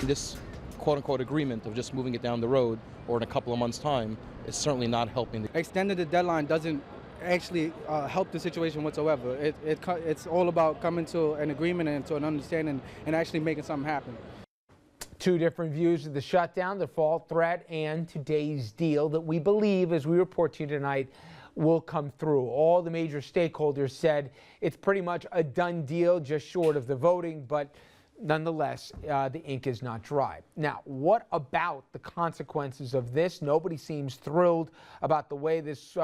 This quote-unquote agreement of just moving it down the road or in a couple of months' time is certainly not helping. Extending the deadline doesn't actually help the situation whatsoever. It's all about coming to an agreement and to an understanding and actually making something happen. Two different views of the shutdown, the fall threat, and today's deal that we believe, as we report to you tonight, will come through. All the major stakeholders said it's pretty much a done deal, just short of the voting, but nonetheless, the ink is not dry. Now, what about the consequences of this? Nobody seems thrilled about the way this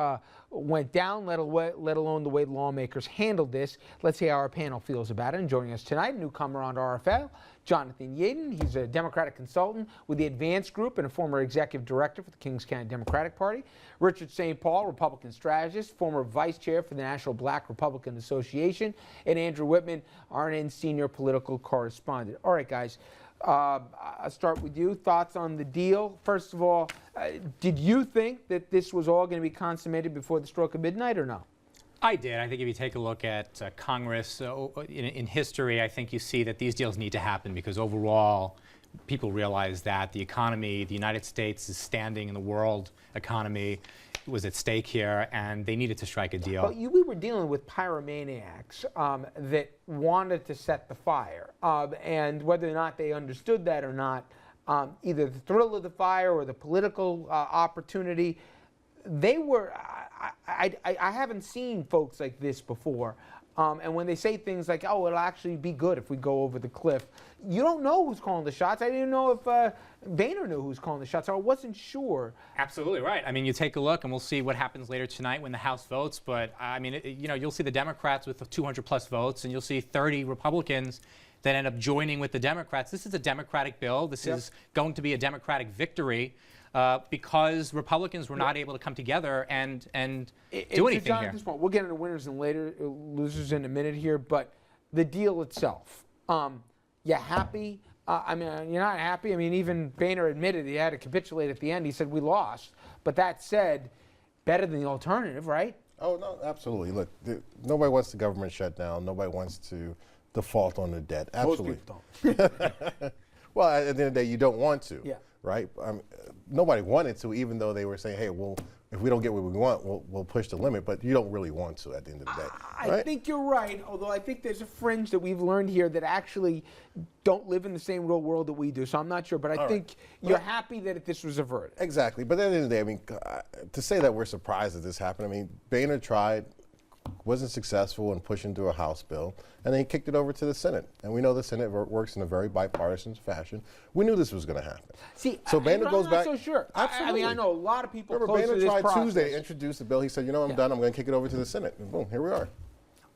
went down, let alone the way lawmakers handled this. Let's see how our panel feels about it. And joining us tonight, a newcomer on RFL, Jonathan Yaden. He's a Democratic consultant with the Advance Group and a former executive director for the Kings County Democratic Party. Richard St. Paul, Republican strategist, former vice chair for the National Black Republican Association. And Andrew Whitman, RNN senior political correspondent. All right, guys, I'll start with you. Thoughts on the deal? First of all, did you think that this was all going to be consummated before the stroke of midnight or no? I did. I think if you take a look at Congress in history, I think you see that these deals need to happen because overall, people realize that the economy, the United States' standing in the world economy was at stake here, and they needed to strike a deal. But we were dealing with pyromaniacs that wanted to set the fire, and whether or not they understood that or not, either the thrill of the fire or the political opportunity, they were. I haven't seen folks like this before. And when they say things like, oh, it'll actually be good if we go over the cliff, you don't know who's calling the shots. I didn't know if Boehner knew who's calling the shots, so I wasn't sure. Absolutely right. I mean, you take a look, and we'll see what happens later tonight when the House votes. But, I mean, you'll see the Democrats with 200-plus votes, and you'll see 30 Republicans that end up joining with the Democrats. This is a Democratic bill. This is going to be a Democratic victory. Because Republicans were not able to come together and do anything John, here. At this point, we'll get into winners and losers in a minute here, but the deal itself, you happy? I mean, you're not happy? I mean, even Boehner admitted he had to capitulate at the end. He said, we lost. But that said, better than the alternative, right? Oh, no, absolutely. Look, nobody wants the government shut down. Nobody wants to default on the debt. Absolutely. Most people don't. Well, at the end of the day, you don't want to. Yeah. Right? Nobody wanted to, even though they were saying, hey, well, if we don't get what we want, we'll push the limit. But you don't really want to at the end of the day. I think you're right, although I think there's a fringe that we've learned here that actually don't live in the same real world that we do. So I'm not sure, but I think you're happy that this was averted. Exactly. But at the end of the day, I mean, to say that we're surprised that this happened, I mean, Boehner tried, wasn't successful in pushing through a House bill, and then he kicked it over to the Senate. And we know the Senate works in a very bipartisan fashion. We knew this was going to happen. See, so Boehner goes back. I'm not so sure. Absolutely. I mean, I know a lot of people. Remember, Boehner tried Tuesday to introduce the bill. He said, you know, I'm done. I'm going to kick it over to the Senate. And boom, here we are.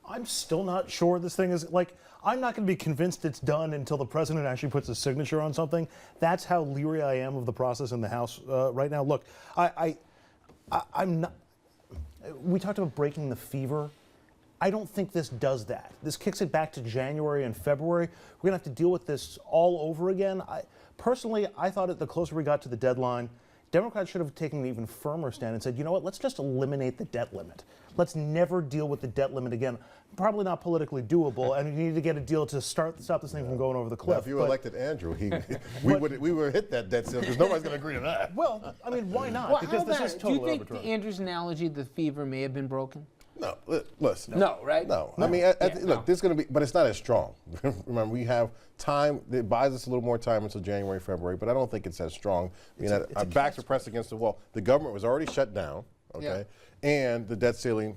I'm still not sure this thing is, like, I'm not going to be convinced it's done until the president actually puts a signature on something. That's how leery I am of the process in the House right now. Look, I'm not. We talked about breaking the fever. I don't think this does that. This kicks it back to January and February. We're going to have to deal with this all over again. Personally, I thought that the closer we got to the deadline, Democrats should have taken an even firmer stand and said, you know what, let's just eliminate the debt limit. Let's never deal with the debt limit again. Probably not politically doable, and you need to get a deal to stop this thing from going over the cliff. Now, if you elected Andrew, we would hit that debt ceiling because nobody's going to agree to that. Well, I mean, why not? Well, because this is totally do you think arbitrary. Andrew's analogy, the fever, may have been broken? No, listen. No, right? No. I mean, look, this is going to be, but it's not as strong. Remember, we have time. It buys us a little more time until January, February, but I don't think it's as strong. Our backs are pressed against the wall. The government was already shut down, okay, and the debt ceiling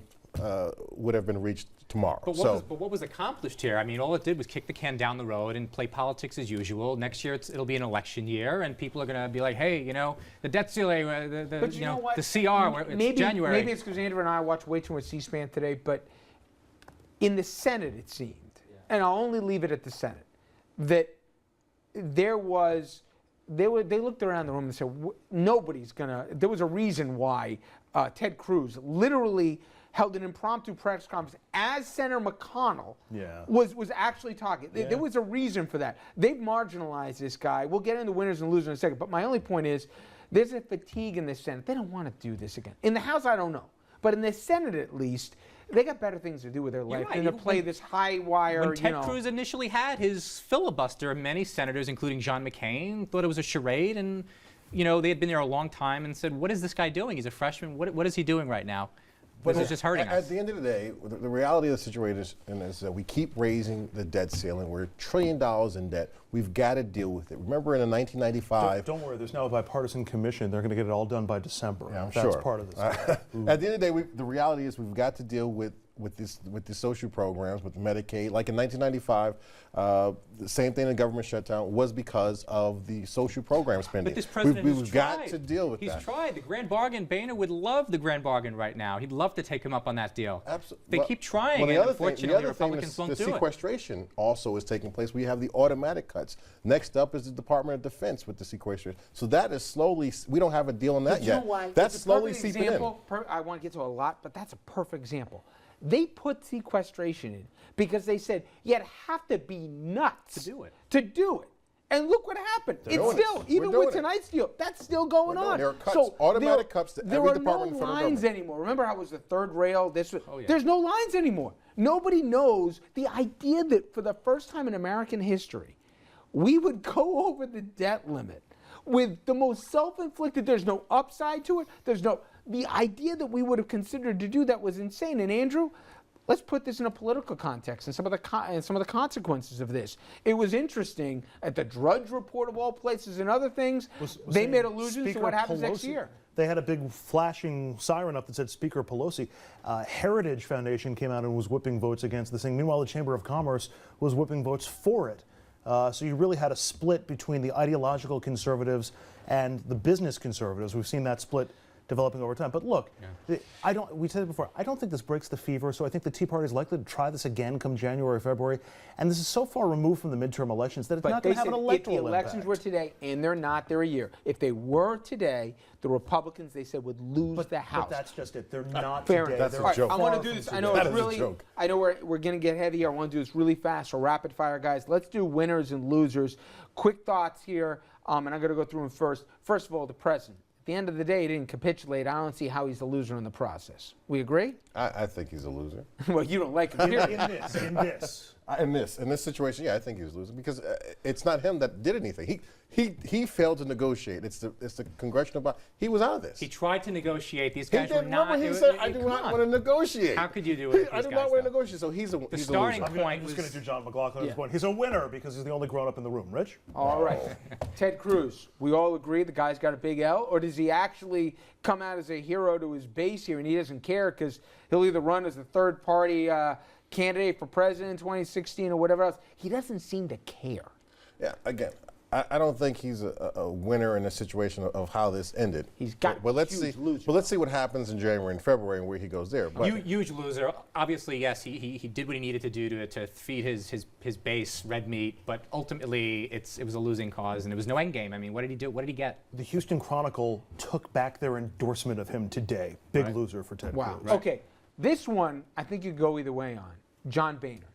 would have been reached tomorrow. But what was accomplished here? I mean, all it did was kick the can down the road and play politics as usual. Next year, it'll be an election year, and people are going to be like, hey, you know, the debt ceiling, the CR, it's January. Maybe it's because Andrew and I watched way too much C-SPAN today, but in the Senate, it seemed, and I'll only leave it at the Senate, that they looked around the room and said, nobody's going to, there was a reason why Ted Cruz literally held an impromptu press conference as Senator McConnell was actually talking. Yeah. There was a reason for that. They've marginalized this guy. We'll get into winners and losers in a second. But my only point is there's a fatigue in the Senate. They don't want to do this again. In the House, I don't know. But in the Senate, at least, They got better things to do with their life right. than to play this high wire. When Ted Cruz initially had his filibuster, many senators, including John McCain, thought it was a charade, and they had been there a long time and said, "What is this guy doing? He's a freshman. What is he doing right now?" But this is just hurting us. At the end of the day, the reality of the situation is that we keep raising the debt ceiling. We're $1 trillion in debt. We've got to deal with it. Remember in 1995. Don't worry, there's now a bipartisan commission. They're going to get it all done by December. Yeah, I'm That's sure. part of this. At the end of the day, the reality is we've got to deal with the social programs, with Medicaid. Like in 1995, the same thing in government shutdown was because of the social program spending. But this president we've got to deal with that. He's tried. The grand bargain, Boehner would love the grand bargain right now. He'd love to take him up on that deal. Absolutely. They keep trying, well, and unfortunately, Republicans won't do it. The sequestration also is taking place. We have the automatic cuts. Next up is the Department of Defense with the sequestration. So that is slowly, we don't have a deal on that yet. That's slowly seeping in. I want to get to a lot, but that's a perfect example. They put sequestration in because they said you'd have to be nuts to do it. And look what happened. It's still, even with tonight's deal, that's still going on. There are cuts, so automatic cuts to every department in there federal are no lines government. anymore. Remember how it was the third rail? Yeah. There's no lines anymore. Nobody knows the idea that for the first time in American history, we would go over the debt limit with the most self-inflicted. There's no upside to it. The idea that we would have considered to do that was insane. And Andrew, let's put this in a political context and some of the consequences of this. It was interesting at the Drudge Report of all places and other things. They made allusions to what happens next year. They had a big flashing siren up that said Speaker Pelosi. Heritage Foundation came out and was whipping votes against this thing. Meanwhile, the Chamber of Commerce was whipping votes for it. So you really had a split between the ideological conservatives and the business conservatives. We've seen that split developing over time. But look, we said it before, I don't think this breaks the fever, so I think the Tea Party is likely to try this again come January, February. And this is so far removed from the midterm elections that it's not going to have an electoral impact. If the elections impact. were today, and they're not, they're a year. If they were today, the Republicans, they said, would lose the House. But that's just it. They're not Fair today. enough. That's All a joke. I want to do this. I know it's really. I know we're going to get heavy here. I want to do this really fast. So rapid fire, guys. Let's do winners and losers. Quick thoughts here, and I'm going to go through them first. First of all, the president. At the end of the day, he didn't capitulate. I don't see how he's a loser in the process. We agree? I think he's a loser. Well, you don't like him. In this. In this situation, yeah, I think he's losing because it's not him that did anything. He failed to negotiate. It's the congressional body. He was out of this. He tried to negotiate. These He guys did. were not. Remember, he said, "I do not want to negotiate." How could you do it? I do not want to negotiate. So he's a starting loser. point I'm just was- going to do John McLaughlin at this point. He's a winner because he's the only grown-up in the room. Rich? All right. Ted Cruz, we all agree the guy's got a big L, or does he actually come out as a hero to his base here and he doesn't care because he'll either run as a third-party candidate for president in 2016 or whatever else? He doesn't seem to care. Yeah, again, I don't think he's a winner in a situation of how this ended. He's got but let's huge see. loser. But let's see what happens in January and February and where he goes there. But Huge loser. Obviously, yes, he did what he needed to do to feed his base red meat, but ultimately it was a losing cause and there was no end game. I mean, what did he do? What did he get? The Houston Chronicle took back their endorsement of him today. Big loser for Ted Wow. Cruz. Okay. This one, I think you go either way on. John Boehner.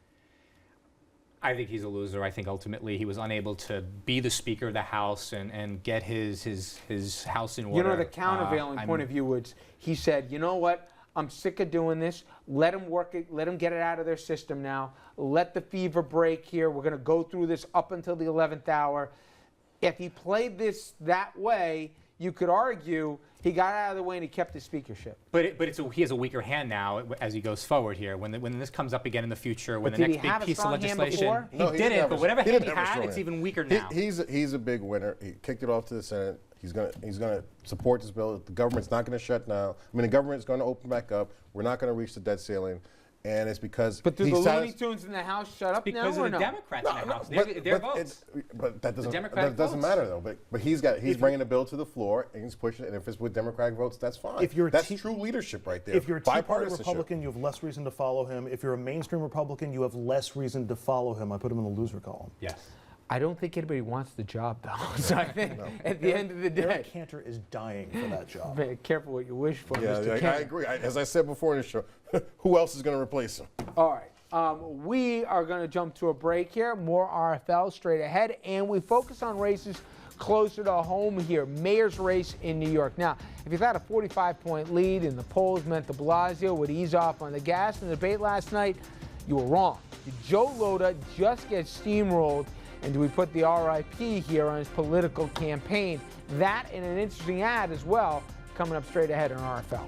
I think he's a loser. I think ultimately he was unable to be the Speaker of the House and get his house in order. You know, the countervailing point of view was he said, you know what? I'm sick of doing this. Let them work it. Let them get it out of their system now. Let the fever break here. We're going to go through this up until the 11th hour. If he played this that way, you could argue he got out of the way and he kept his speakership. But he has a weaker hand now as he goes forward here. When this comes up again in the future, when But the did next he have big a piece of strong hand legislation, before? No, he didn't. But whatever hand he didn't have a had, strong it's hand. even weaker now. He's a big winner. He kicked it off to the Senate. He's gonna support this bill. The government's not going to shut down. I mean, the government's going to open back up. We're not going to reach the debt ceiling, and it's because. But do he the satis- Looney Tunes in the House shut up because now or of the no? Democrats in the House. but Their votes. But that doesn't Democratic votes. matter though. But he's bringing the bill to the floor and he's pushing it. And if it's with Democratic votes, that's fine. That's true leadership right there. If you're a Tea Party Bipartisanship. Republican, you have less reason to follow him. If you're a mainstream Republican, you have less reason to follow him. I put him in the loser column. Yes. I don't think anybody wants the job, though. So I think at the end of the day, Eric Cantor is dying for that job. be careful what you wish for, Yeah, Mr. I Cantor. agree. As I said before in the show, who else is going to replace him? All right. We are going to jump to a break here. More RFL straight ahead, and we focus on races closer to home here, mayor's race in New York. Now, if you thought a 45-point lead in the polls meant de Blasio would ease off on the gas in the debate last night, you were wrong. Did Joe Lhota just get steamrolled, and do we put the RIP here on his political campaign? That and an interesting ad as well coming up straight ahead on RFL.